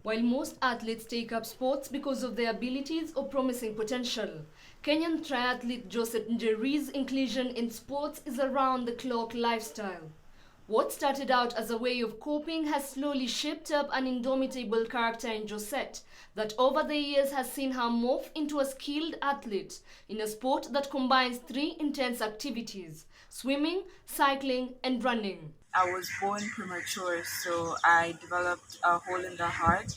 While most athletes take up sports because of their abilities or promising potential, Kenyan triathlete Joseph Njeri's inclusion in sports is a round-the-clock lifestyle. What started out as a way of coping has slowly shaped up an indomitable character in Josette that over the years has seen her morph into a skilled athlete in a sport that combines three intense activities: swimming, cycling, and running. I was born premature, so I developed a hole in the heart.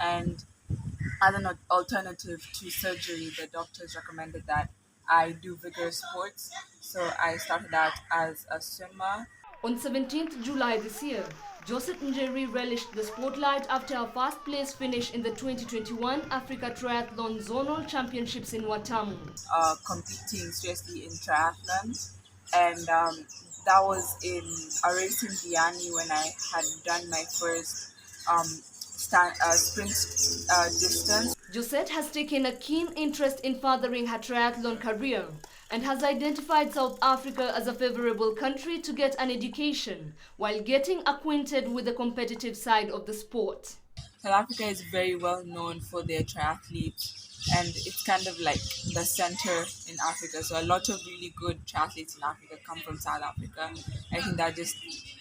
And as an alternative to surgery, the doctors recommended that I do vigorous sports. So I started out as a swimmer. On 17th July this year, Josette Njeri relished the spotlight after her first-place finish in the 2021 Africa Triathlon Zonal Championships in Watamu. Competing seriously in triathlon, and that was in a race in Diani when I had done my first sprint distance. Josette has taken a keen interest in furthering her triathlon career and has identified South Africa as a favorable country to get an education while getting acquainted with the competitive side of the sport. South Africa is very well known for their triathletes, and it's kind of like the center in Africa. So a lot of really good triathletes in Africa come from South Africa. I think that just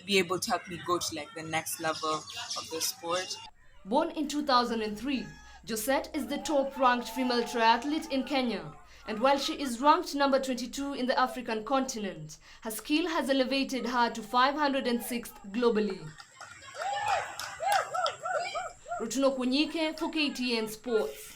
be able to help me go to like the next level of the sport. Born in 2003, Josette is the top-ranked female triathlete in Kenya. And while she is ranked number 22 in the African continent, her skill has elevated her to 506th globally. Rutuno Kunyike for KTN Sports.